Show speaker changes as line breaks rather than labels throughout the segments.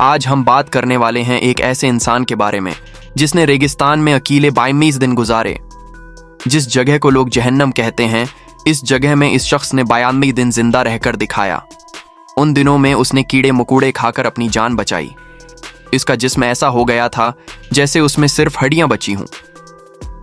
आज हम बात करने वाले हैं एक ऐसे इंसान के बारे में जिसने रेगिस्तान में अकेले 22 दिन गुजारे। जिस जगह को लोग जहन्नम कहते हैं, इस जगह में इस शख्स ने 92 दिन जिंदा रहकर दिखाया। उन दिनों में उसने कीड़े मकोड़े खाकर अपनी जान बचाई। इसका जिस्म ऐसा हो गया था जैसे उसमें सिर्फ हड्डियां बची हों।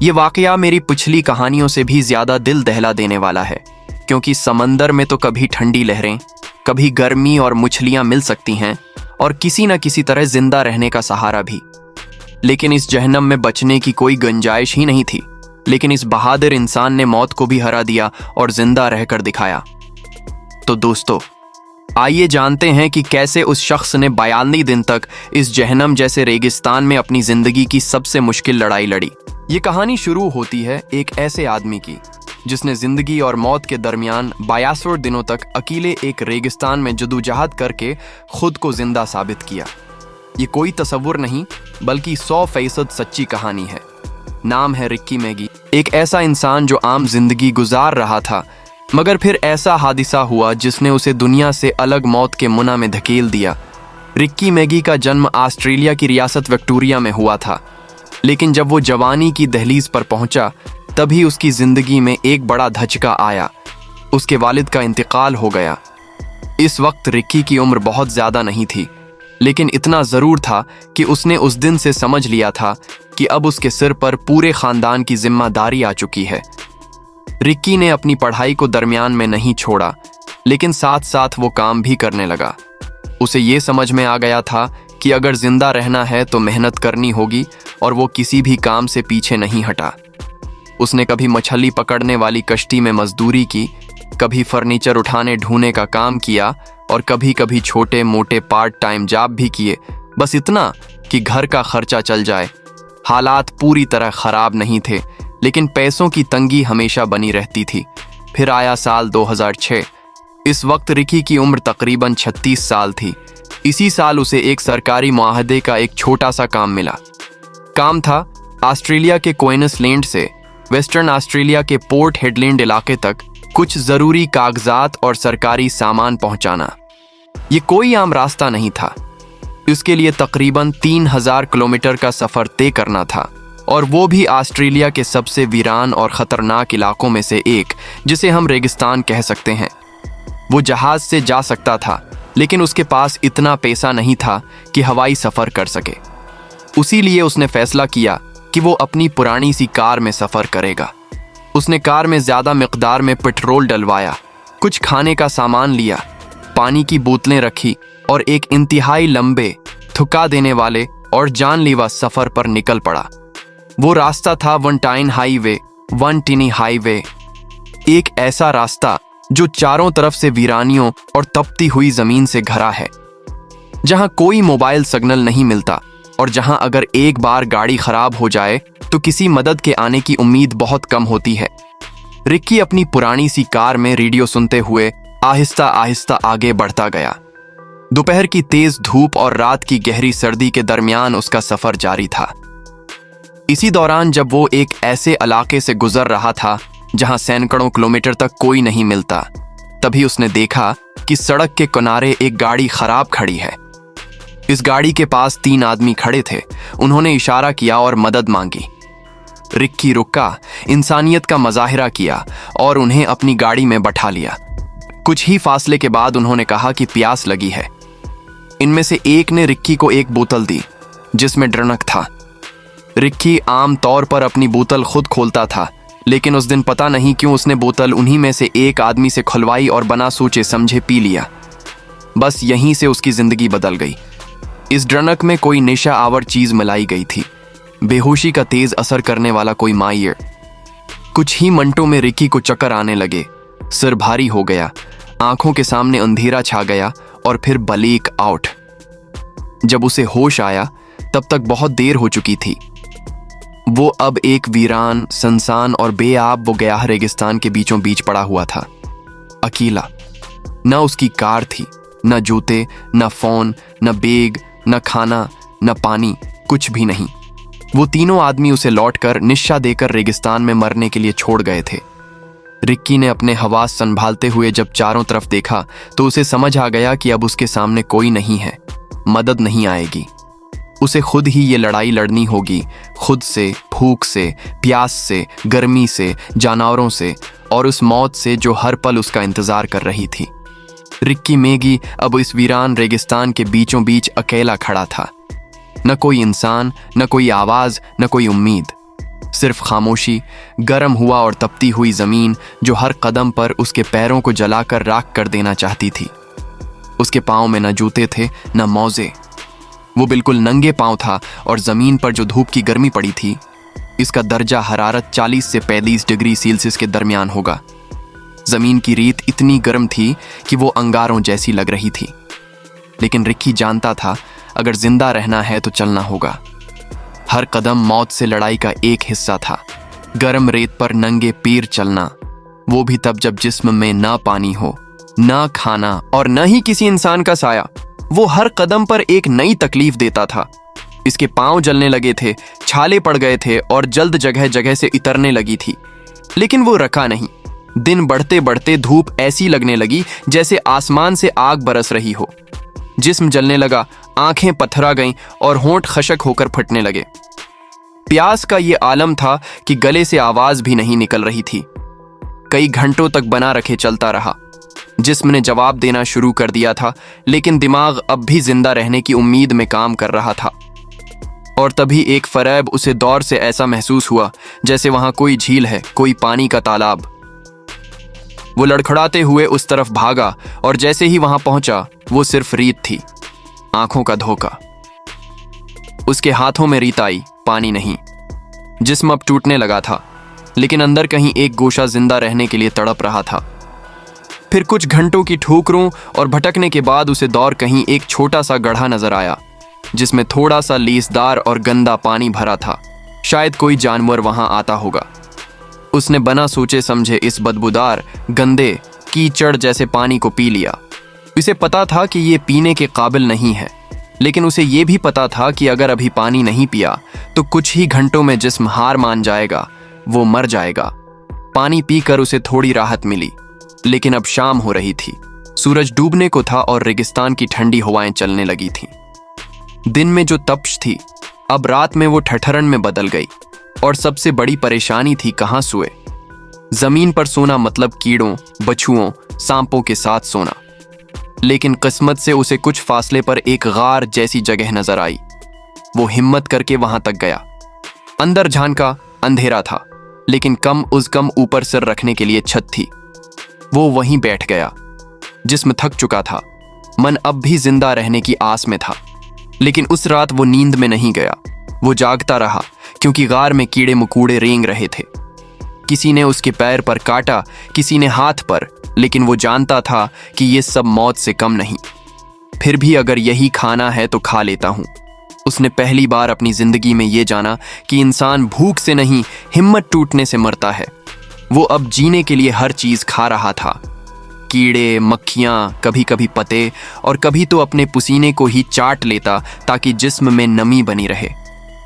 ये वाकया मेरी पिछली कहानियों से भी ज्यादा दिल दहला देने वाला है, क्योंकि समंदर में तो कभी ठंडी लहरें, कभी गर्मी और मछलियां मिल सकती हैं और किसी न किसी तरह जिंदा रहने का सहारा भी। लेकिन इस जहन्नम में बचने की कोई गुंजाइश ही नहीं थी। लेकिन इस बहादुर इंसान ने मौत को भी हरा दिया और जिंदा रहकर दिखाया। तो दोस्तों, आइए जानते हैं कि कैसे उस शख्स ने 42 दिन तक इस जहन्नम जैसे रेगिस्तान में अपनी जिंदगी की सबसे मुश्किल लड़ाई लड़ी। ये कहानी शुरू होती है एक ऐसे आदमी की जिसने जिंदगी और मौत के दरमियान 42 दिनों तक अकेले एक रेगिस्तान में जदोजहद करके खुद को जिंदा साबित किया। ये कोई तस्वुर नहीं, बल्कि 100% सच्ची कहानी है। नाम है रिक्की मैगी। एक ऐसा इंसान जो आम जिंदगी गुजार रहा था, मगर फिर ऐसा हादिसा हुआ जिसने उसे दुनिया से अलग मौत के मुना में धकेल दिया। रिक्की मैगी का जन्म ऑस्ट्रेलिया की रियासत विक्टोरिया में हुआ था, लेकिन जब वो जवानी की दहलीज पर पहुंचा, तभी उसकी जिंदगी में एक बड़ा धचका आया। उसके वालिद का इंतकाल हो गया। इस वक्त रिक्की की उम्र बहुत ज्यादा नहीं थी, लेकिन इतना जरूर था कि उसने उस दिन से समझ लिया था कि अब उसके सिर पर पूरे खानदान की जिम्मेदारी आ चुकी है। रिक्की ने अपनी पढ़ाई को दरमियान में नहीं छोड़ा, लेकिन साथ साथ वो काम भी करने लगा। उसे ये समझ में आ गया था कि अगर जिंदा रहना है तो मेहनत करनी होगी, और वो किसी भी काम से पीछे नहीं हटा। उसने कभी मछली पकड़ने वाली कश्ती में मजदूरी की, कभी फर्नीचर उठाने ढूंढने का काम किया, और कभी कभी छोटे मोटे पार्ट टाइम जॉब भी किए, बस इतना कि घर का खर्चा चल जाए। हालात पूरी तरह खराब नहीं थे, लेकिन पैसों की तंगी हमेशा बनी रहती थी। फिर आया साल 2006। इस वक्त रिक्की की उम्र तकरीबन 36 साल थी। इसी साल उसे एक सरकारी मुआहदे का एक छोटा सा काम मिला। काम था ऑस्ट्रेलिया के क्वींसलैंड से वेस्टर्न ऑस्ट्रेलिया के पोर्ट हेडलैंड इलाके तक कुछ जरूरी कागजात और सरकारी सामान पहुंचाना। ये कोई आम रास्ता नहीं था। इसके लिए तकरीबन 3000 किलोमीटर का सफर तय करना था, और वो भी ऑस्ट्रेलिया के सबसे वीरान और खतरनाक इलाकों में से एक, जिसे हम रेगिस्तान कह सकते हैं। वो जहाज से जा सकता था, लेकिन उसके पास इतना पैसा नहीं था कि हवाई सफर कर सके। उसी लिए उसने फैसला किया कि वो अपनी पुरानी सी कार में सफर करेगा। उसने कार में ज्यादा मिकदार में पेट्रोल डलवाया, कुछ खाने का सामान लिया, पानी की बोतलें रखी, और एक इंतहाई लंबे, थका देने वाले और जानलेवा सफर पर निकल पड़ा। वो रास्ता था वनटाइन हाईवे, वनटिनी हाईवे, एक ऐसा रास्ता जो चारों तरफ से वीरानियों और तपती हुई जमीन से घरा है, जहां कोई मोबाइल सिग्नल नहीं मिलता, और जहां अगर एक बार गाड़ी खराब हो जाए तो किसी मदद के आने की उम्मीद बहुत कम होती है। रिक्की अपनी पुरानी सी कार में रेडियो सुनते हुए आहिस्ता आहिस्ता आगे बढ़ता गया। दोपहर की तेज धूप और रात की गहरी सर्दी के दरमियान उसका सफर जारी था। इसी दौरान जब वो एक ऐसे इलाके से गुजर रहा था जहां सैकड़ों किलोमीटर तक कोई नहीं मिलता, तभी उसने देखा कि सड़क के किनारे एक गाड़ी खराब खड़ी है। इस गाड़ी के पास 3 आदमी खड़े थे। उन्होंने इशारा किया और मदद मांगी। रिक्की रुका, इंसानियत का मजाहिरा किया और उन्हें अपनी गाड़ी में बैठा लिया। कुछ ही फासले के बाद उन्होंने कहा कि प्यास लगी है। इनमें से एक ने रिक्की को एक बोतल दी जिसमें ड्रनक था। रिक्की आम तौर पर अपनी बोतल खुद खोलता था, लेकिन उस दिन पता नहीं क्यों उसने बोतल उन्हीं में से एक आदमी से खुलवाई और बिना सोचे समझे पी लिया। बस यहीं से उसकी जिंदगी बदल गई। इस ड्रनक में कोई नशा आवर चीज मिलाई गई थी, बेहोशी का तेज असर करने वाला कोई मायर। कुछ ही मिनटों में रिक्की को चक्कर आने लगे, सिर भारी हो गया, आंखों के सामने अंधेरा छा गया और फिर ब्लैक आउट। जब उसे होश आया तब तक बहुत देर हो चुकी थी। वो अब एक वीरान, सुनसान और बेआब वो गया रेगिस्तान के बीचों बीच पड़ा हुआ था, अकेला। न उसकी कार थी, न जूते, न फोन, न बैग, न खाना, न पानी, कुछ भी नहीं। वो तीनों आदमी उसे लौटकर निश्चा देकर रेगिस्तान में मरने के लिए छोड़ गए थे। रिक्की ने अपने हवास संभालते हुए जब चारों तरफ देखा तो उसे समझ आ गया कि अब उसके सामने कोई नहीं है, मदद नहीं आएगी। उसे खुद ही ये लड़ाई लड़नी होगी, खुद से, भूख से, प्यास से, गर्मी से, जानवरों से और उस मौत से जो हर पल उसका इंतजार कर रही थी। रिक्की मैगी अब इस वीरान रेगिस्तान के बीचों बीच अकेला खड़ा था। न कोई इंसान, न कोई आवाज, न कोई उम्मीद, सिर्फ खामोशी, गर्म हुआ और तपती हुई जमीन जो हर कदम पर उसके पैरों को जलाकर राख कर देना चाहती थी। उसके पाँव में न जूते थे न मौजे, वो बिल्कुल नंगे पांव था और जमीन पर जो धूप की गर्मी पड़ी थी, इसका दर्जा हरारत 40 से 45 डिग्री सेल्सियस के दरमियान होगा। जमीन की रेत इतनी गर्म थी कि वो अंगारों जैसी लग रही थी। लेकिन रिक्की जानता था अगर जिंदा रहना है तो चलना होगा। हर कदम मौत से लड़ाई का एक हिस्सा था। गर्म रेत पर नंगे पैर चलना, वो भी तब जब जिस्म में ना पानी हो, ना खाना और न ही किसी इंसान का साया। वो हर कदम पर एक नई तकलीफ देता था। इसके पांव जलने लगे थे, छाले पड़ गए थे और जल्द जगह जगह से इतरने लगी थी। लेकिन वो रखा नहीं। दिन बढ़ते बढ़ते धूप ऐसी लगने लगी जैसे आसमान से आग बरस रही हो। जिस्म जलने लगा, आंखें पथरा गईं और होंठ खशक होकर फटने लगे। प्यास का ये आलम था कि गले से आवाज भी नहीं निकल रही थी। कई घंटों तक बना रखे चलता रहा। जिस्म ने जवाब देना शुरू कर दिया था, लेकिन दिमाग अब भी जिंदा रहने की उम्मीद में काम कर रहा था। और तभी एक फरेब उसे दौर से ऐसा महसूस हुआ जैसे वहां कोई झील है, कोई पानी का तालाब। वो लड़खड़ाते हुए उस तरफ भागा और जैसे ही वहां पहुंचा, वो सिर्फ रेत थी, आंखों का धोखा। उसके हाथों में रेत आई, पानी नहीं। जिस्म अब टूटने लगा था, लेकिन अंदर कहीं एक गोशा जिंदा रहने के लिए तड़प रहा था। फिर कुछ घंटों की ठोकरों और भटकने के बाद उसे दौर कहीं एक छोटा सा गड्ढा नजर आया, जिसमें थोड़ा सा लीसदार और गंदा पानी भरा था। शायद कोई जानवर वहां आता होगा। उसने बिना सोचे समझे इस बदबूदार, गंदे, कीचड़ जैसे पानी को पी लिया। उसे पता था कि ये पीने के काबिल नहीं है, लेकिन उसे ये भी पता था कि अगर अभी पानी नहीं पिया तो कुछ ही घंटों में जिस्म हार मान जाएगा, वो मर जाएगा। पानी पीकर उसे थोड़ी राहत मिली, लेकिन अब शाम हो रही थी। सूरज डूबने को था और रेगिस्तान की ठंडी हवाएं चलने लगी थीं। दिन में जो तपश थी, अब रात में वो ठठरन में बदल गई। और सबसे बड़ी परेशानी थी कहां सोए। जमीन पर सोना मतलब कीड़ों, बछुओं, सांपों के साथ सोना। लेकिन किस्मत से उसे कुछ फासले पर एक गार जैसी जगह नजर आई। वो हिम्मत करके वहां तक गया। अंदर झांका, अंधेरा था, लेकिन कम उस कम ऊपर सिर रखने के लिए छत थी। वो वहीं बैठ गया। जिस्म थक चुका था, मन अब भी जिंदा रहने की आस में था। लेकिन उस रात वो नींद में नहीं गया। वो जागता रहा, क्योंकि गार में कीड़े मकोड़े रेंग रहे थे। किसी ने उसके पैर पर काटा, किसी ने हाथ पर, लेकिन वो जानता था कि ये सब मौत से कम नहीं। फिर भी अगर यही खाना है तो खा लेता हूं। उसने पहली बार अपनी जिंदगी में ये जाना कि इंसान भूख से नहीं, हिम्मत टूटने से मरता है। वो अब जीने के लिए हर चीज खा रहा था। कीड़े, मक्खियां, कभी कभी पत्ते और कभी तो अपने पसीने को ही चाट लेता ताकि जिस्म में नमी बनी रहे।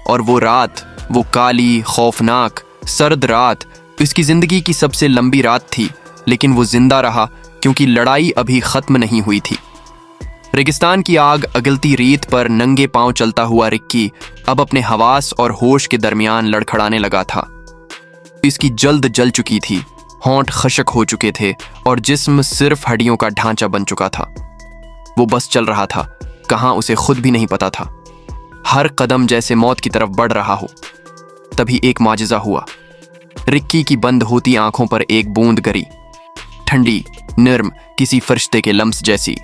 और वो रात, वो काली, खौफनाक, सर्द रात उसकी जिंदगी की सबसे लंबी रात थी। लेकिन वो जिंदा रहा क्योंकि लड़ाई अभी खत्म नहीं हुई थी। रेगिस्तान की आग अगलती रेत पर नंगे पांव चलता हुआ रिक्की अब अपने हवास और होश के दरमियान लड़खड़ाने लगा था। इसकी जल्द जल चुकी थी, होंठ खशक हो चुके थे और जिस्म सिर्फ हड्डियों का ढांचा बन चुका था। वो बस चल रहा था, कहां उसे खुद भी नहीं पता था। हर कदम जैसे मौत की तरफ बढ़ रहा हो। तभी एक माजिज़ा हुआ। रिक्की की बंद होती आंखों पर एक बूंद गिरी, ठंडी, नर्म, किसी फरिश्ते के लम्स जैसी।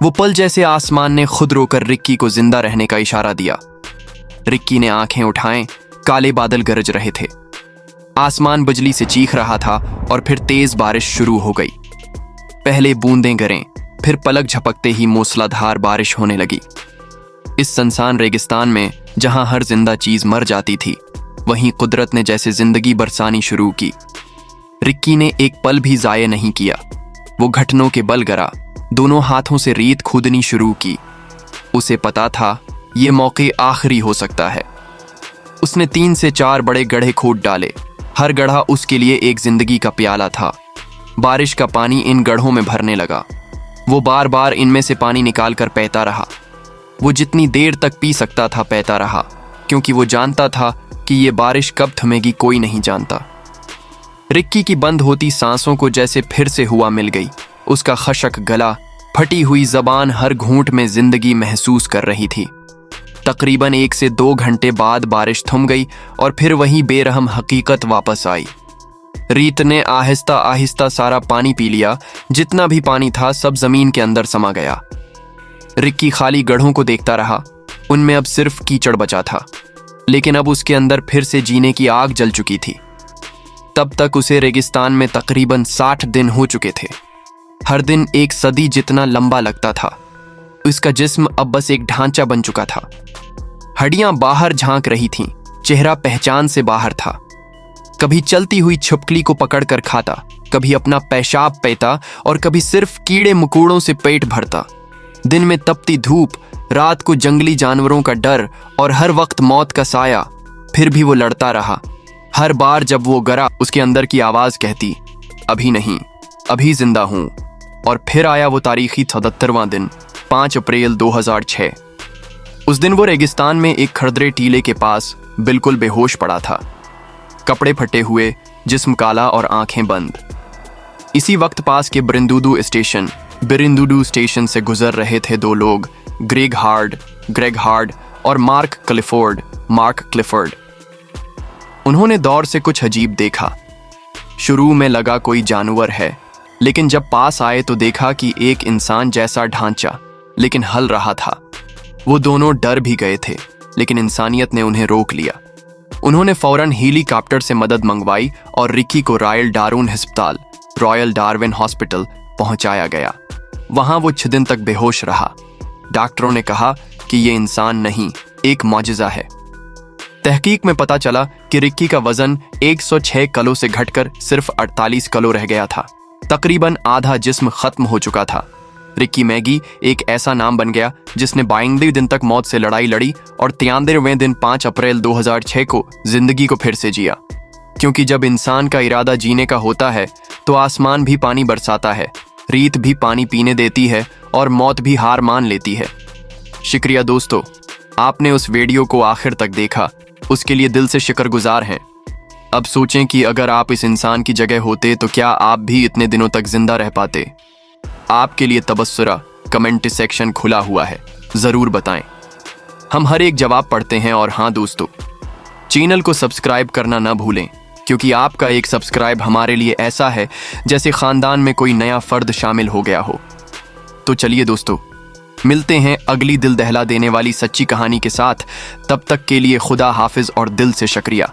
वो पल जैसे आसमान ने खुद रोकर रिक्की को जिंदा रहने का इशारा दिया। रिक्की ने आंखें उठाएं, काले बादल गरज रहे थे। आसमान बिजली से चीख रहा था और फिर तेज बारिश शुरू हो गई। पहले बूंदें गिरें, फिर पलक झपकते ही मूसलाधार बारिश होने लगी। इस सुनसान रेगिस्तान में जहां हर जिंदा चीज मर जाती थी, वहीं कुदरत ने जैसे जिंदगी बरसानी शुरू की। रिक्की ने एक पल भी जाये नहीं किया। वो घुटनों के बल गिरा, दोनों हाथों से रेत खोदनी शुरू की। उसे पता था ये मौके आखिरी हो सकता है। उसने 3 से 4 बड़े गड्ढे खोद डाले। हर गड्ढा उसके लिए एक जिंदगी का प्याला था। बारिश का पानी इन गड्ढों में भरने लगा। वो बार बार इनमें से पानी निकाल कर बहता रहा। वो जितनी देर तक पी सकता था पीता रहा, क्योंकि वो जानता था कि ये बारिश कब थमेगी कोई नहीं जानता। रिक्की की बंद होती सांसों को जैसे फिर से हुआ मिल गई। उसका खशक गला, फटी हुई जबान हर घूंट में जिंदगी महसूस कर रही थी। तकरीबन 1 से 2 घंटे बाद बारिश थम गई और फिर वही बेरहम हकीकत वापस आई। रीत ने आहिस्ता आहिस्ता सारा पानी पी लिया। जितना भी पानी था सब जमीन के अंदर समा गया। रिक्की खाली गड्ढों को देखता रहा। उनमें अब सिर्फ कीचड़ बचा था, लेकिन अब उसके अंदर फिर से जीने की आग जल चुकी थी। तब तक उसे रेगिस्तान में तकरीबन 60 दिन हो चुके थे। हर दिन 1 सदी जितना लंबा लगता था। उसका जिस्म अब बस एक ढांचा बन चुका था। हड्डियां बाहर झांक रही थीं, चेहरा पहचान से बाहर था। कभी चलती हुई छिपकली को पकड़कर खाता, कभी अपना पेशाब पीता और कभी सिर्फ कीड़े मकोड़ों से पेट भरता। दिन में तपती धूप, रात को जंगली जानवरों का डर और हर वक्त मौत का साया। फिर भी वो लड़ता रहा। हर बार जब वो गिरा, उसके अंदर की आवाज कहती, अभी नहीं, अभी जिंदा हूं। और फिर आया वो तारीखी 77वां दिन, 5 अप्रैल 2006। उस दिन वो रेगिस्तान में एक खरदरे टीले के पास बिल्कुल बेहोश पड़ा था, कपड़े फटे हुए, जिस्म काला और आंखें बंद। इसी वक्त पास के बिरिंदुडू स्टेशन से गुजर रहे थे 2 लोग, ग्रेग हार्ड और मार्क क्लिफोर्ड। उन्होंने दौर से कुछ अजीब देखा। शुरू में लगा कोई जानवर है, लेकिन जब पास आए तो देखा कि एक इंसान जैसा ढांचा, लेकिन हल रहा था। वो दोनों डर भी गए थे, लेकिन इंसानियत ने उन्हें रोक लिया। उन्होंने फौरन हेलीकॉप्टर से मदद मंगवाई और रिक्की को रॉयल डार्विन हॉस्पिटल पहुंचाया गया। वहां वो 6 दिन तक बेहोश रहा। डॉक्टरों ने कहा कि ये इंसान नहीं, एक मौजज़ा है। तहकीक में पता चला कि रिक्की का वजन 106 किलो से घटकर सिर्फ 48 किलो रह गया था। तकरीबन आधा जिस्म खत्म हो चुका था। रिक्की मैगी एक ऐसा नाम बन गया जिसने 52 दिन तक मौत से लड़ाई लड़ी और 93वें दिन 5 अप्रैल 2006 को जिंदगी को फिर से जिया। क्योंकि जब इंसान का इरादा जीने का होता है तो आसमान भी पानी बरसाता है, रीत भी पानी पीने देती है और मौत भी हार मान लेती है। शुक्रिया दोस्तों, आपने उस वीडियो को आखिर तक देखा, उसके लिए दिल से शुक्रगुजार हैं। अब सोचें कि अगर आप इस इंसान की जगह होते तो क्या आप भी इतने दिनों तक जिंदा रह पाते? आपके लिए तबस्सुरा कमेंट सेक्शन खुला हुआ है, जरूर बताएं। हम हर एक जवाब पढ़ते हैं। और हाँ दोस्तों, चैनल को सब्सक्राइब करना ना भूलें, क्योंकि आपका एक सब्सक्राइब हमारे लिए ऐसा है जैसे खानदान में कोई नया फर्द शामिल हो गया हो। तो चलिए दोस्तों, मिलते हैं अगली दिल दहला देने वाली सच्ची कहानी के साथ। तब तक के लिए खुदा हाफिज और दिल से शुक्रिया।